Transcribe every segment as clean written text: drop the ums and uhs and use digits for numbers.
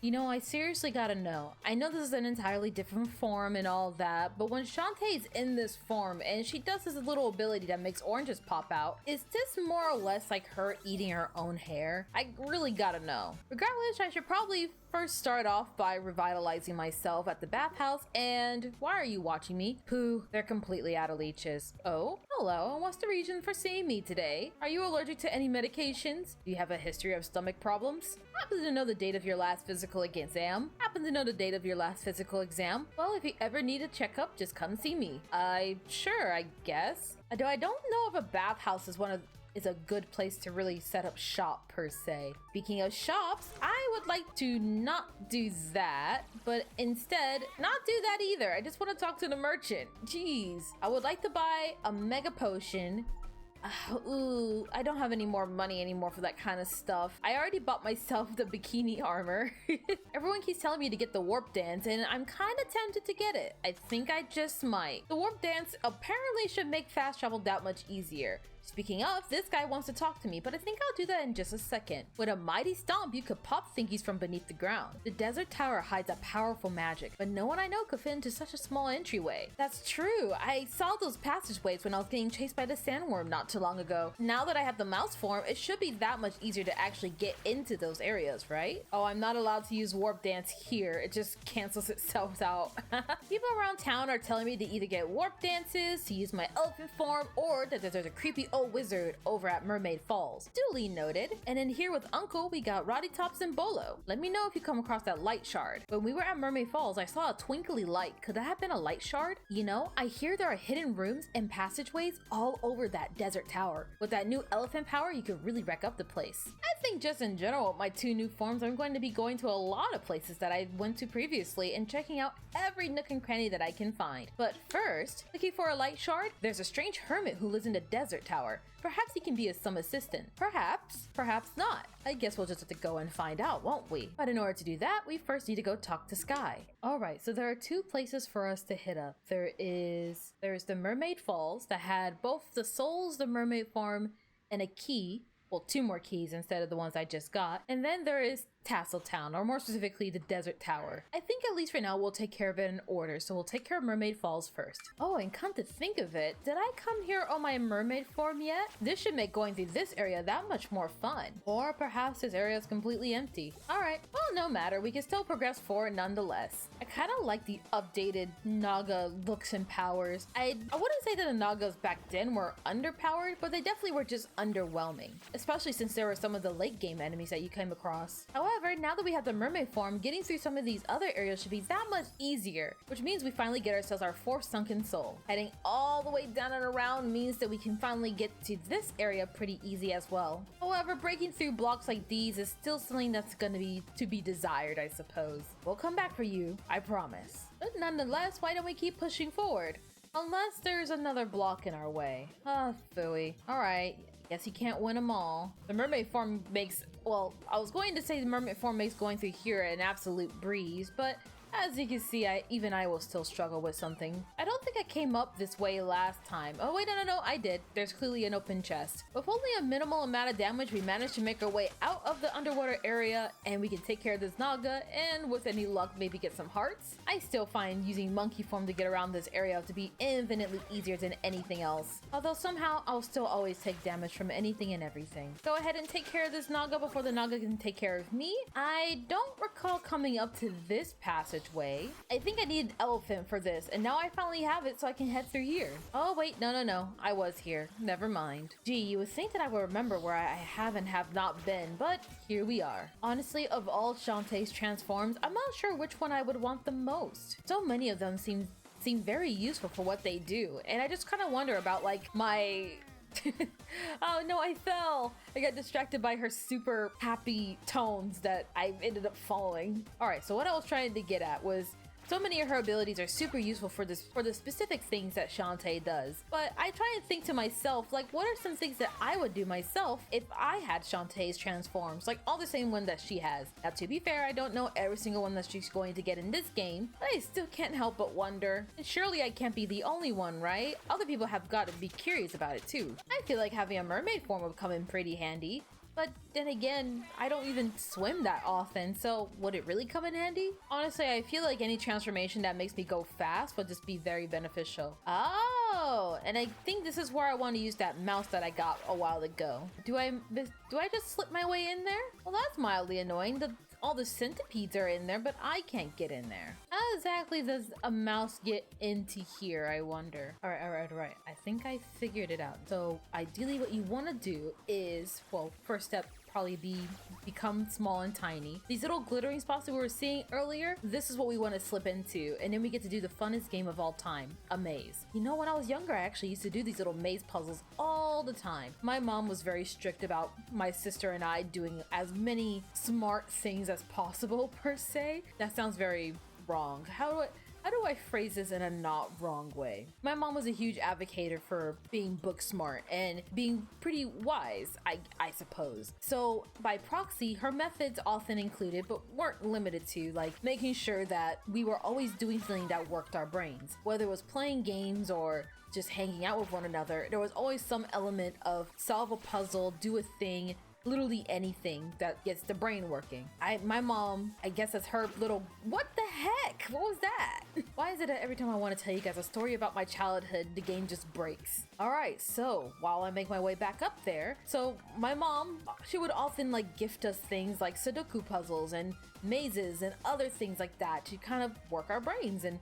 You know, I seriously gotta know. I know this is an entirely different form and all that, but when Shantae's in this form and she does this little ability that makes oranges pop out, is this more or less like her eating her own hair? I really gotta know. Regardless, I should probably first start off by revitalizing myself at the bathhouse. And why are you watching me? Pooh, they're completely out of leeches. Oh, hello, and what's the reason for seeing me today? Are you allergic to any medications? Do you have a history of stomach problems? Happen to know the date of your last physical exam? Happen to know the date of your last physical exam? Well, if you ever need a checkup, just come see me. Sure, I guess. Though I don't know if a bathhouse is a good place to really set up shop per se. Speaking of shops, I would like to not do that, but instead not do that either. I just want to talk to the merchant. Jeez. I would like to buy a mega potion. Ooh, I don't have any more money anymore for that kind of stuff. I already bought myself the bikini armor. Everyone keeps telling me to get the warp dance, and I'm kind of tempted to get it. I think I just might. The warp dance apparently should make fast travel that much easier. Speaking of, this guy wants to talk to me, but I think I'll do that in just a second. With a mighty stomp, you could pop thingies from beneath the ground. The desert tower hides a powerful magic, but no one I know could fit into such a small entryway. That's true. I saw those passageways when I was getting chased by the sandworm not too long ago. Now that I have the mouse form, it should be that much easier to actually get into those areas, right? Oh, I'm not allowed to use warp dance here. It just cancels itself out. People around town are telling me to either get warp dances, to use my elephant form, or that there's a creepy old wizard over at Mermaid Falls. Duly noted. And in here with Uncle, we got Roddy Tops and Bolo. Let me know if you come across that light shard. When we were at Mermaid Falls, I saw a twinkly light. Could that have been a light shard? You know, I hear there are hidden rooms and passageways all over that desert tower. With that new elephant power, you could really wreck up the place. I think just in general, with my two new forms, I'm going to be going to a lot of places that I went to previously and checking out every nook and cranny that I can find. But first, looking for a light shard, there's a strange hermit who lives in the desert tower. Perhaps he can be some assistant. Perhaps not. I guess we'll just have to go and find out, won't we? But in order to do that, we first need to go talk to Sky. Alright, so there are two places for us to hit up. There's the Mermaid Falls that had both the souls, the mermaid form, and a key. Well, two more keys instead of the ones I just got. And then there is Tasseltown, or more specifically, the Desert Tower. I think at least for now, we'll take care of it in order, so we'll take care of Mermaid Falls first. Oh, and come to think of it, did I come here on my mermaid form yet? This should make going through this area that much more fun. Or perhaps this area is completely empty. Alright, well, no matter, we can still progress forward nonetheless. I kind of like the updated Naga looks and powers. I wouldn't say that the Nagas back then were underpowered, but they definitely were just underwhelming, especially since there were some of the late game enemies that you came across. However, now that we have the mermaid form, getting through some of these other areas should be that much easier, which means we finally get ourselves our fourth sunken soul. Heading all the way down and around means that we can finally get to this area pretty easy as well. However, breaking through blocks like these is still something that's gonna be to be desired, I suppose. We'll come back for you, I promise. But nonetheless, why don't we keep pushing forward? Unless there's another block in our way. Phooey. Alright, guess you can't win them all. The mermaid form makes, well, I was going to say the mermaid form makes going through here an absolute breeze, but as you can see, even I will still struggle with something. I don't think I came up this way last time. Oh wait, no, I did. There's clearly an open chest. With only a minimal amount of damage, we managed to make our way out of the underwater area, and we can take care of this Naga, and with any luck, maybe get some hearts. I still find using monkey form to get around this area to be infinitely easier than anything else. Although somehow, I'll still always take damage from anything and everything. Go ahead and take care of this Naga before the Naga can take care of me. I don't recall coming up to this passageway. I think I need an elephant for this, and now I finally have it so I can head through here. Oh wait, no, I was here. Never mind. Gee, you would think that I would remember where I have and have not been, but here we are. Honestly, of all Shantae's transforms, I'm not sure which one I would want the most. So many of them seem very useful for what they do, and I just kind of wonder about like my... Oh no, I fell. I got distracted by her super happy tones that I ended up falling. Alright, so what I was trying to get at was so many of her abilities are super useful for the specific things that Shantae does. But I try and think to myself, like, what are some things that I would do myself if I had Shantae's transforms? Like, all the same one that she has. Now, to be fair, I don't know every single one that she's going to get in this game, but I still can't help but wonder. And surely I can't be the only one, right? Other people have got to be curious about it too. I feel like having a mermaid form would come in pretty handy. But then again, I don't even swim that often, so would it really come in handy? Honestly, I feel like any transformation that makes me go fast would just be very beneficial. Oh, and I think this is where I want to use that mouse that I got a while ago. Do I just slip my way in there? Well, that's mildly annoying. All the centipedes are in there, but I can't get in there. How exactly does a mouse get into here, I wonder? All right. I think I figured it out. So ideally what you want to do is, well, first step, probably become small and tiny. These little glittering spots that we were seeing earlier, this is what we want to slip into, and then we get to do the funnest game of all time, a maze. You know, when I was younger, I actually used to do these little maze puzzles all the time. My mom was very strict about my sister and I doing as many smart things as possible, per se. That sounds very wrong. How do I phrase this in a not wrong way? My mom was a huge advocate for being book smart and being pretty wise, I suppose. So by proxy, her methods often included, but weren't limited to, like making sure that we were always doing something that worked our brains. Whether it was playing games or just hanging out with one another, there was always some element of solve a puzzle, do a thing, literally anything that gets the brain working. My mom, I guess that's her little, what the heck? What was that? Why is it that every time I want to tell you guys a story about my childhood, the game just breaks? All right, so while I make my way back up there, so my mom, she would often like gift us things like Sudoku puzzles and mazes and other things like that to kind of work our brains and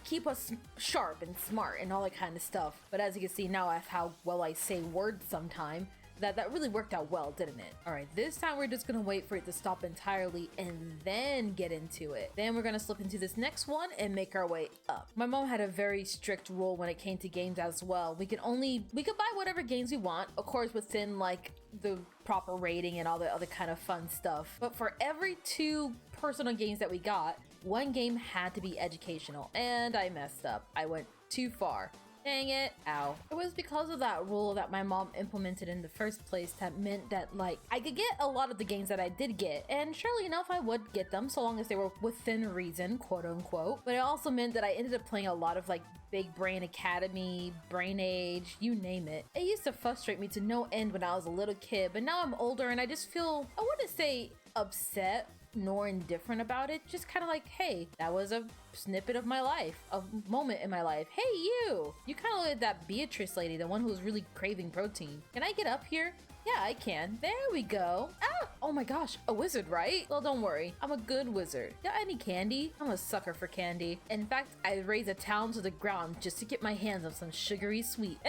keep us sharp and smart and all that kind of stuff. But as you can see now, that's how well I say words sometime. That really worked out well, didn't it? All right, this time we're just gonna wait for it to stop entirely and then get into it. Then we're gonna slip into this next one and make our way up. My mom had a very strict rule when it came to games as well. We could buy whatever games we want, of course, within like the proper rating and all the other kind of fun stuff. But for every 2 personal games that we got, 1 game had to be educational, and I messed up. I went too far. Dang it. Ow. It was because of that rule that my mom implemented in the first place that meant that, like, I could get a lot of the games that I did get, and surely enough, I would get them so long as they were within reason, quote unquote. But it also meant that I ended up playing a lot of, like, Big Brain Academy, Brain Age, you name it. It used to frustrate me to no end when I was a little kid, but now I'm older and I just feel, I wouldn't say upset nor indifferent about it, just kind of like, hey, that was a snippet of my life, a moment in my life. Hey, you kind of like that Beatrice lady, the one who was really craving protein. Can I get up here? Yeah, I can. There we go. Ah! Oh my gosh, a wizard, right? Well, don't worry. I'm a good wizard. Got any candy? I'm a sucker for candy. In fact, I raise a town to the ground just to get my hands on some sugary sweet.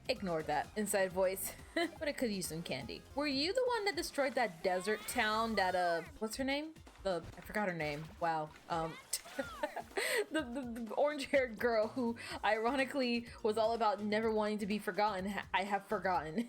Ignore that inside voice, but I could use some candy. Were you the one that destroyed that desert town that, what's her name? I forgot her name. Wow. The orange-haired girl who ironically was all about never wanting to be forgotten. I have forgotten.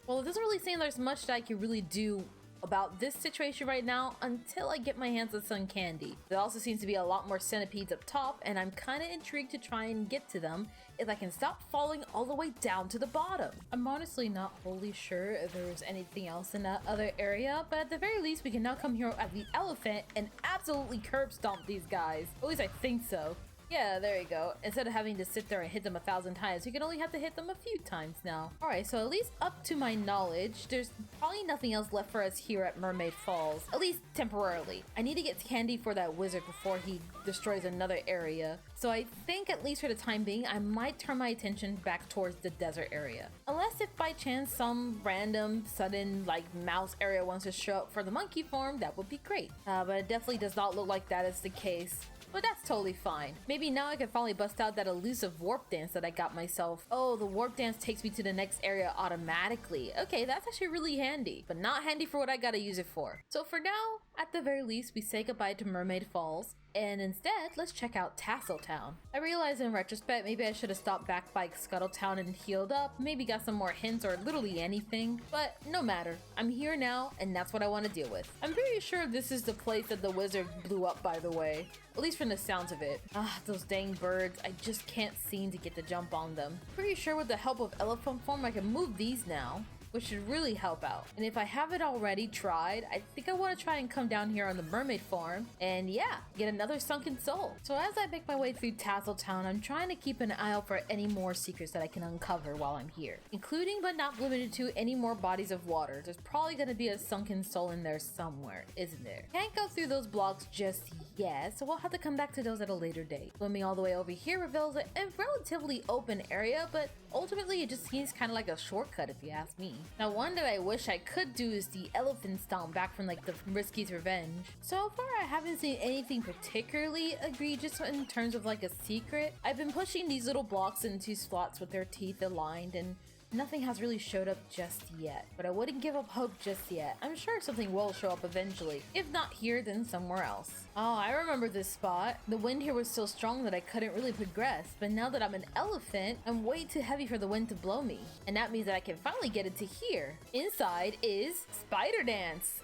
Well, it doesn't really seem there's much that I can really do about this situation right now until I get my hands on some candy. There also seems to be a lot more centipedes up top, and I'm kind of intrigued to try and get to them if I can stop falling all the way down to the bottom. I'm honestly not wholly sure if there was anything else in that other area, but at the very least we can now come here at the elephant and absolutely curb stomp these guys. At least I think so. Yeah, there you go. Instead of having to sit there and hit them 1,000 times, you can only have to hit them a few times now. Alright, so at least up to my knowledge, there's probably nothing else left for us here at Mermaid Falls. At least temporarily. I need to get candy for that wizard before he destroys another area. So I think at least for the time being, I might turn my attention back towards the desert area. Unless if by chance some random, sudden, like, mouse area wants to show up for the monkey form, that would be great. But it definitely does not look like that is the case. But that's totally fine. Maybe now I can finally bust out that elusive warp dance that I got myself. Oh, the warp dance takes me to the next area automatically. Okay, that's actually really handy, but not handy for what I gotta use it for. So for now, at the very least, we say goodbye to Mermaid Falls. And instead, let's check out Tasseltown. I realize in retrospect, maybe I should have stopped back by Scuttletown and healed up, maybe got some more hints or literally anything, but no matter. I'm here now, and that's what I want to deal with. I'm pretty sure this is the place that the wizard blew up, by the way. At least from the sounds of it. Ah, those dang birds, I just can't seem to get the jump on them. Pretty sure with the help of elephant form, I can move these now. which should really help out. And if I haven't already tried, I think I want to try and come down here on the mermaid farm and yeah, get another sunken soul. So as I make my way through Tassel Town, I'm trying to keep an eye out for any more secrets that I can uncover while I'm here, including but not limited to any more bodies of water. There's probably going to be a sunken soul in there somewhere, isn't there? Can't go through those blocks just yet, so we'll have to come back to those at a later date. Swimming all the way over here reveals a relatively open area, but ultimately it just seems kind of like a shortcut if you ask me. Now one that I wish I could do is the elephant stomp back from like the Risky's Revenge. So far I haven't seen anything particularly egregious in terms of like a secret. I've been pushing these little blocks into slots with their teeth aligned and nothing has really showed up just yet, but I wouldn't give up hope just yet. I'm sure something will show up eventually. If not here, then somewhere else. Oh, I remember this spot. The wind here was so strong that I couldn't really progress, but now that I'm an elephant, I'm way too heavy for the wind to blow me. And that means that I can finally get into here. Inside is Spider Dance.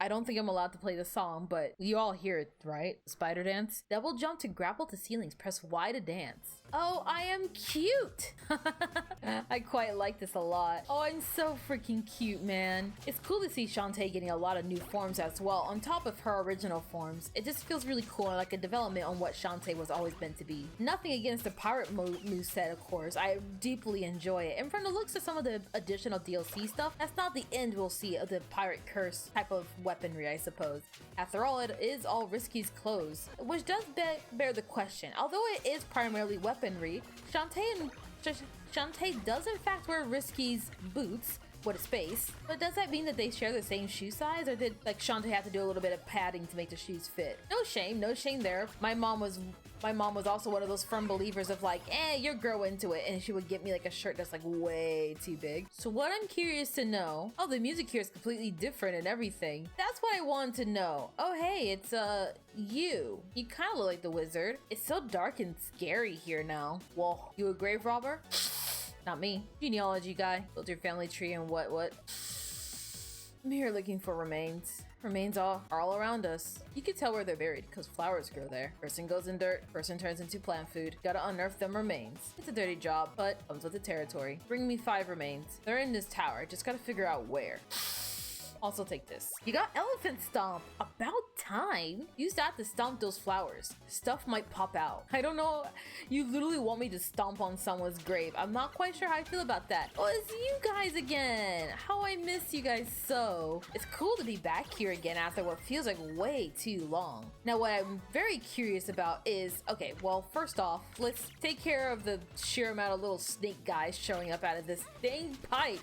I don't think I'm allowed to play the song, but you all hear it, right? Spider Dance. Double jump to grapple to ceilings. Press Y to dance. Oh, I am cute! I quite like this a lot. Oh, I'm so freaking cute, man. It's cool to see Shantae getting a lot of new forms as well, on top of her original forms. It just feels really cool and like a development on what Shantae was always meant to be. Nothing against the pirate moveset, of course. I deeply enjoy it. And from the looks of some of the additional DLC stuff, that's not the end we'll see of the pirate curse type of weaponry, I suppose. After all, it is all Risky's clothes, which does bear the question. Although it is primarily weaponry, Shantae does in fact wear Risky's boots. What a space. But does that mean that they share the same shoe size, or did like Shantae have to do a little bit of padding to make the shoes fit? No shame there. My mom was also one of those firm believers of like, you're grow into it, and she would get me like a shirt that's like way too big. So what I'm curious to know, oh, the music here is completely different and everything. That's what I wanted to know. Oh hey, it's you kind of look like the wizard. It's so dark and scary here now. Whoa, you a grave robber? Not me. Genealogy guy. Build your family tree and what? I'm here looking for remains. Remains are all around us. You can tell where they're buried because flowers grow there. Person goes in dirt, person turns into plant food. Gotta unearth them remains. It's a dirty job, but comes with the territory. Bring me 5 remains. They're in this tower. Just gotta figure out where. Also take this. You got elephant stomp. About time. Use that to stomp those flowers. Stuff might pop out. I don't know. You literally want me to stomp on someone's grave. I'm not quite sure how I feel about that. Oh, it's you guys again. How I miss you guys so. It's cool to be back here again after what feels like way too long. Now what I'm very curious about is, okay, well, first off, let's take care of the sheer amount of little snake guys showing up out of this dang pipe.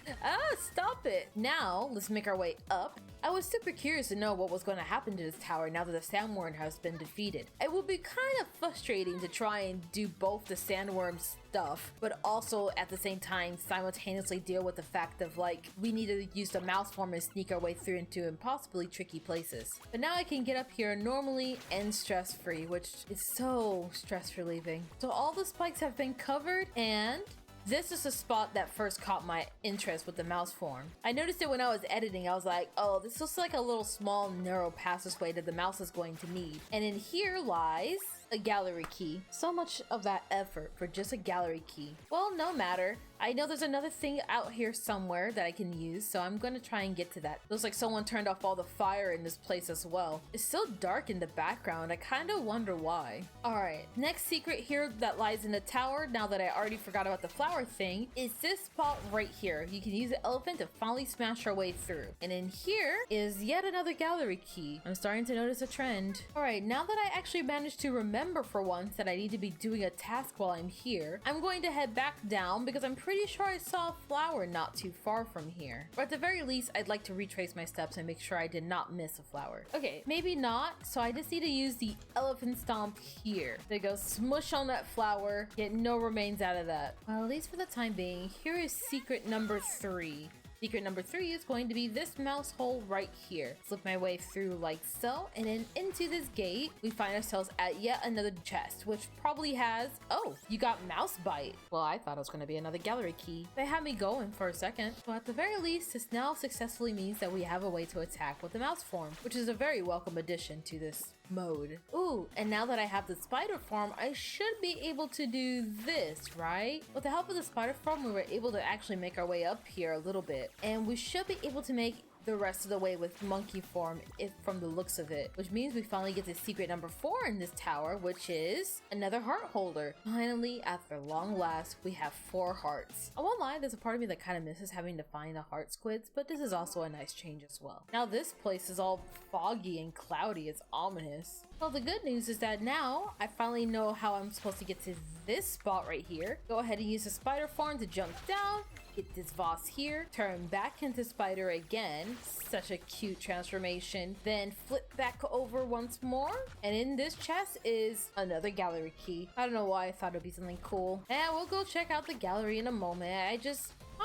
Stop it. Now let's make our way up. I was super curious to know what was going to happen to this tower now that the sandworm has been defeated. It would be kind of frustrating to try and do both the sandworm stuff, but also at the same time simultaneously deal with the fact of like, we need to use the mouse form and sneak our way through into impossibly tricky places. But now I can get up here normally and stress-free, which is so stress relieving. So all the spikes have been covered, and this is a spot that first caught my interest with the mouse form. I noticed it when I was editing. I was like, oh, this looks like a little small narrow passageway that the mouse is going to need. And in here lies a gallery key. So much of that effort for just a gallery key. Well, no matter. I know there's another thing out here somewhere that I can use, so I'm gonna try and get to that. Looks like someone turned off all the fire in this place as well. It's so dark in the background, I kind of wonder why. Alright, next secret here that lies in the tower, now that I already forgot about the flower thing, is this spot right here. You can use the elephant to finally smash our way through. And in here is yet another gallery key. I'm starting to notice a trend. Alright, now that I actually managed to remember for once that I need to be doing a task while I'm here, I'm going to head back down because I'm pretty sure I saw a flower not too far from here. Or at the very least, I'd like to retrace my steps and make sure I did not miss a flower. Okay, maybe not, so I just need to use the elephant stomp here. There goes, smush on that flower, get no remains out of that. Well, at least for the time being, here is secret number 3. Secret number 3 is going to be this mouse hole right here. Slip my way through like so, and then into this gate, we find ourselves at yet another chest, which probably has, oh, you got mouse bite. Well, I thought it was going to be another gallery key. They had me going for a second. So at the very least, this now successfully means that we have a way to attack with the mouse form, which is a very welcome addition to this mode. Ooh, and now that I have the spider form, I should be able to do this, right? With the help of the spider form, we were able to actually make our way up here a little bit, and we should be able to make the rest of the way with monkey form if from the looks of it, which means we finally get to secret number 4 in this tower, which is another heart holder. Finally, after long last, we have 4 hearts. I won't lie, there's a part of me that kind of misses having to find the heart squids, but this is also a nice change as well. Now this place is all foggy and cloudy, it's ominous. Well, the good news is that now I finally know how I'm supposed to get to this spot right here. Go ahead and use the spider form to jump down, get this Voss here, turn back into spider again, such a cute transformation, then flip back over once more, and in this chest is another gallery key. I don't know why I thought it'd be something cool, and we'll go check out the gallery in a moment. I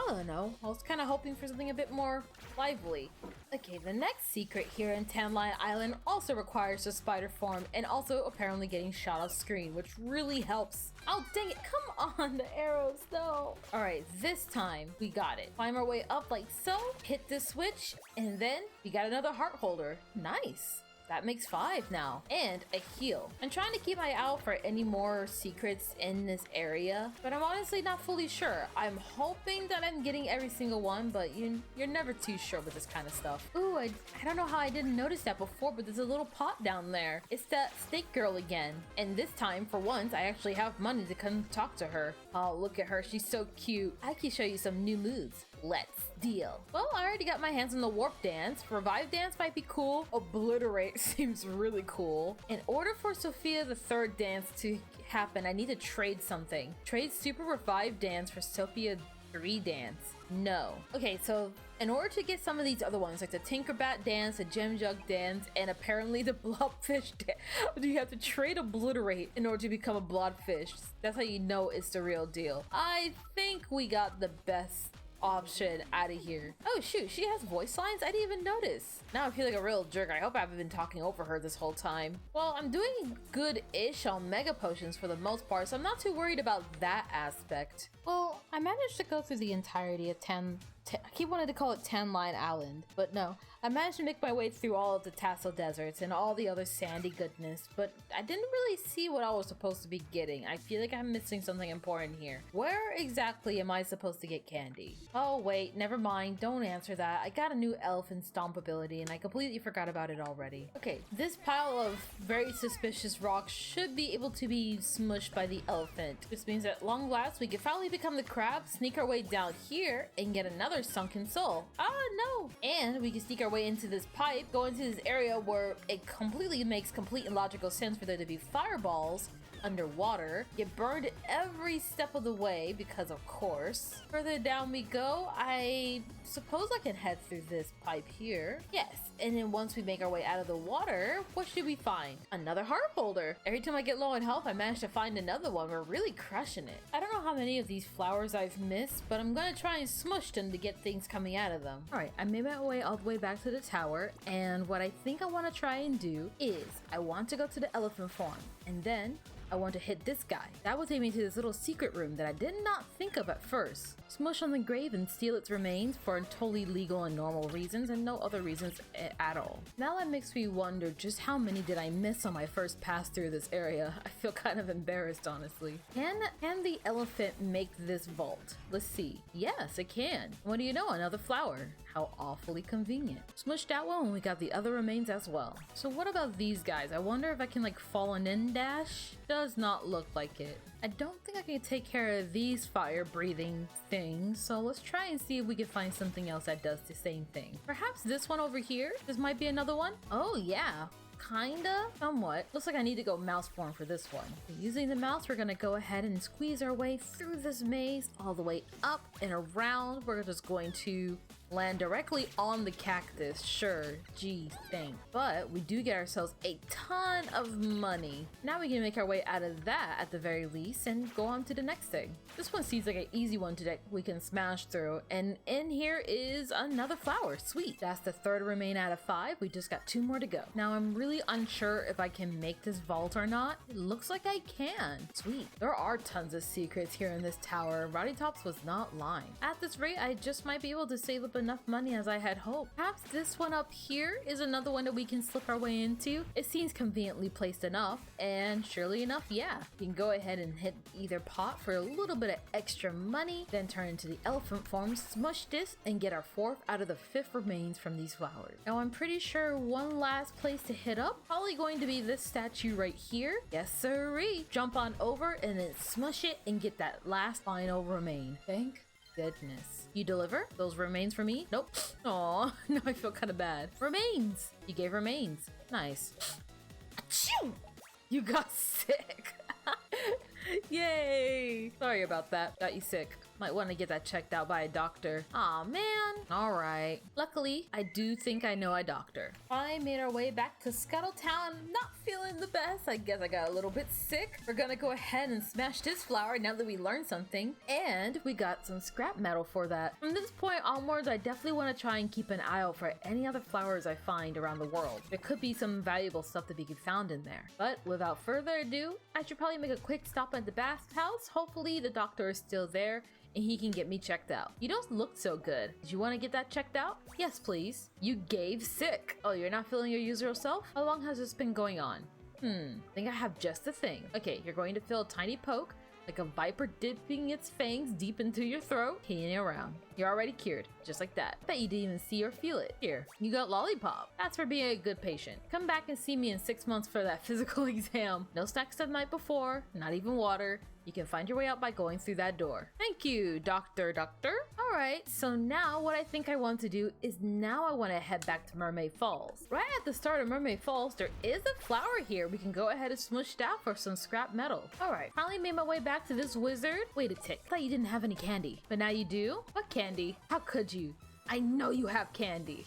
don't know, I was kind of hoping for something a bit more lively. Okay, the next secret here in Tan Line Island also requires a spider form and also apparently getting shot off screen, which really helps. Oh, dang it, come on, the arrows, no. All right, this time we got it. Climb our way up like so, hit this switch, and then we got another heart holder. Nice. That makes 5 now, and a heal. I'm trying to keep my eye out for any more secrets in this area, but I'm honestly not fully sure. I'm hoping that I'm getting every single one, but you're never too sure with this kind of stuff. Ooh, I don't know how I didn't notice that before, but there's a little pot down there. It's that snake girl again, and this time, for once, I actually have money to come talk to her. Oh, look at her, she's so cute. I can show you some new moves. Let's deal. Well, I already got my hands on the warp dance. Revive dance might be cool. Obliterate seems really cool. In order for Sophia the third dance to happen, I need to trade something. Trade super revive dance for Sophia 3 dance. No. Okay, so in order to get some of these other ones, like the Tinkerbat dance, the Gem Jug dance, and apparently the Blobfish dance, you have to trade Obliterate in order to become a Blobfish. That's how you know it's the real deal. I think we got the best option out of here. Oh shoot, she has voice lines? I didn't even notice. Now I feel like a real jerk. I hope I haven't been talking over her this whole time. Well, I'm doing good-ish on mega potions for the most part, so I'm not too worried about that aspect. Well, I managed to go through the entirety of I keep wanting to call it Tan Line Island, but no. I managed to make my way through all of the Tassel Deserts and all the other sandy goodness, but I didn't really see what I was supposed to be getting. I feel like I'm missing something important here. Where exactly am I supposed to get candy? Oh wait, never mind, don't answer that. I got a new elephant stomp ability and I completely forgot about it already. Okay, this pile of very suspicious rocks should be able to be smushed by the elephant. This means at long last we can finally become the crab, sneak our way down here, and get another sunken soul. Ah, no! And we can sneak our way into this pipe, go into this area where it completely makes complete and logical sense for there to be fireballs underwater, get burned every step of the way because of course. Further down we go. I suppose I can head through this pipe here. Yes, and then once we make our way out of the water, what should we find? Another heart holder. Every time I get low on health, I manage to find another one. We're really crushing it. I don't know how many of these flowers I've missed, but I'm gonna try and smush them to get things coming out of them. All right, I made my way all the way back to the tower, and what I think I want to try and do is I want to go to the elephant farm, and then I want to hit this guy. That will take me to this little secret room that I did not think of at first. Smush on the grave and steal its remains for totally legal and normal reasons and no other reasons at all. Now that makes me wonder just how many did I miss on my first pass through this area. I feel kind of embarrassed, honestly. Can the elephant make this vault? Let's see. Yes, it can. What do you know? Another flower. How awfully convenient. Smushed that one and we got the other remains as well. So what about these guys? I wonder if I can like fall and in dash? Does not look like it. I don't think I can take care of these fire breathing things, so let's try and see if we can find something else that does the same thing. Perhaps this one over here? This might be another one? Oh yeah. Kinda? Somewhat. Looks like I need to go mouse form for this one. Using the mouse, we're gonna go ahead and squeeze our way through this maze all the way up and around. We're just going to land directly on the cactus. Sure, gee, thanks. But we do get ourselves a ton of money. Now we can make our way out of that at the very least and go on to the next thing. This one seems like an easy one to we can smash through, and in here is another flower. Sweet. That's the third remain out of 5. We just got 2 more to go. Now I'm really unsure if I can make this vault or not. It looks like I can. Sweet. There are tons of secrets here in this tower. Rowdy Tops was not lying. At this rate, I just might be able to save up enough money as I had hoped. Perhaps this one up here is another one that we can slip our way into. It seems conveniently placed enough, and surely enough, yeah. We can go ahead and hit either pot for a little bit of extra money, then turn into the elephant form, smush this, and get our 4th out of the 5th remains from these flowers. Now I'm pretty sure one last place to hit up, probably going to be this statue right here. Yes sirree. Jump on over and then smush it and get that last final remain. Thank goodness. You deliver those remains for me? Nope. Aw, now I feel kind of bad. Remains. You gave remains. Nice. Achoo! You got sick. Yay. Sorry about that. Got you sick. Might want to get that checked out by a doctor. Aw, man. All right. Luckily, I do think I know a doctor. I made our way back to Scuttletown. Not feeling the best. I guess I got a little bit sick. We're gonna go ahead and smash this flower now that we learned something. And we got some scrap metal for that. From this point onwards, I definitely want to try and keep an eye out for any other flowers I find around the world. There could be some valuable stuff to be found in there. But without further ado, I should probably make a quick stop at the bathhouse. Hopefully the doctor is still there and he can get me checked out. You don't look so good. Did you want to get that checked out? Yes, please. You gave sick. Oh, you're not feeling your usual self? How long has this been going on? I think I have just the thing. Okay, you're going to feel a tiny poke, like a viper dipping its fangs deep into your throat, hanging around. You're already cured, just like that. Bet you didn't even see or feel it. Here, you got lollipop. That's for being a good patient. Come back and see me in 6 months for that physical exam. No snacks the night before, not even water. You can find your way out by going through that door. Thank you, doctor. All right, so now what I think I want to do is now I want to head back to Mermaid Falls. Right at the start of Mermaid Falls, there is a flower here we can go ahead and smush down for some scrap metal. All right, finally made my way back to this wizard. Wait a tick, I thought you didn't have any candy, but now you do? What candy? How could you? I know you have candy.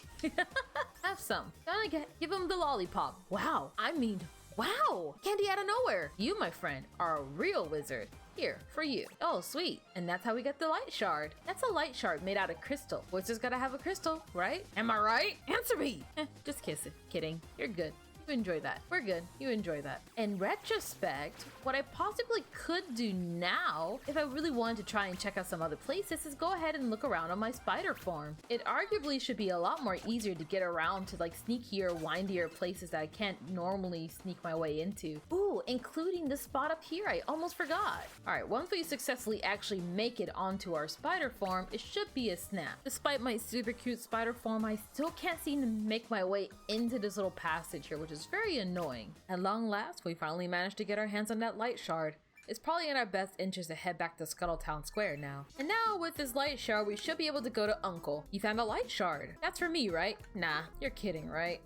Have some. Gonna give him the lollipop. Wow, I mean, wow! Candy out of nowhere! You, my friend, are a real wizard. Here, for you. Oh, sweet. And that's how we get the light shard. That's a light shard made out of crystal. Wizards gotta have a crystal, right? Am I right? Answer me! Just kiss it. Kidding. You're good. You enjoy that. We're good. You enjoy that. In retrospect, what I possibly could do now, if I really wanted to try and check out some other places, is go ahead and look around on my spider form. It arguably should be a lot more easier to get around to like sneakier, windier places that I can't normally sneak my way into. Ooh, including the spot up here. I almost forgot. All right, once we successfully actually make it onto our spider form, it should be a snap. Despite my super cute spider form, I still can't seem to make my way into this little passage here, which is very annoying. At long last, we finally managed to get our hands on that light shard. It's probably in our best interest to head back to Scuttletown Square now. And now with this light shard, we should be able to go to Uncle. You found a light shard. That's for me, right? Nah, you're kidding, right?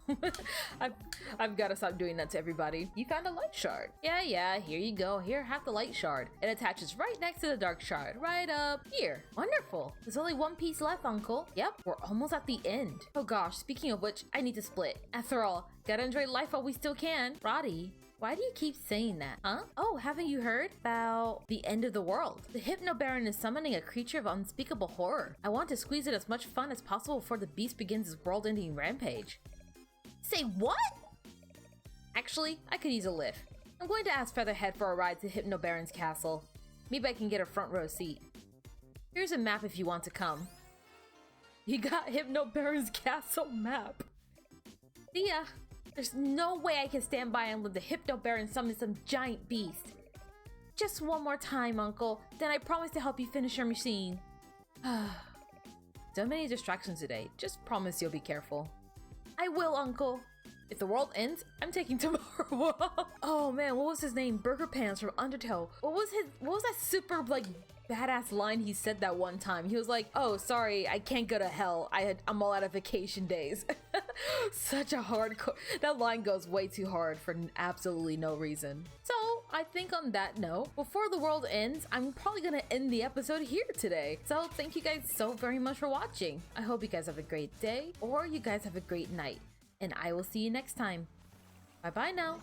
I've got to stop doing that to everybody. You found a light shard. Yeah, here you go. Here, have the light shard. It attaches right next to the dark shard, right up here. Wonderful. There's only one piece left, Uncle. Yep, we're almost at the end. Oh gosh, speaking of which, I need to split. After all, gotta enjoy life while we still can. Roddy, why do you keep saying that, huh? Oh, haven't you heard about the end of the world? The Hypno Baron is summoning a creature of unspeakable horror. I want to squeeze it as much fun as possible before the beast begins his world-ending rampage. Say what? Actually, I could use a lift. I'm going to ask Featherhead for a ride to Hypno Baron's castle. Maybe I can get a front row seat. Here's a map if you want to come. You got Hypno Baron's castle map. See ya. There's no way I can stand by and let the Hypno Baron summon some giant beast. Just one more time, Uncle. Then I promise to help you finish your machine. So many distractions today. Just promise you'll be careful. I will, Uncle. If the world ends, I'm taking tomorrow. Oh man, what was his name? Burger Pants from Undertale. What was that super like badass line he said that one time? He was like, oh, sorry, I can't go to hell. I'm all out of vacation days. Such a hardcore. That line goes way too hard for absolutely no reason. So I think on that note, before the world ends, I'm probably gonna end the episode here today. So thank you guys so very much for watching. I hope you guys have a great day or you guys have a great night. And I will see you next time. Bye bye now.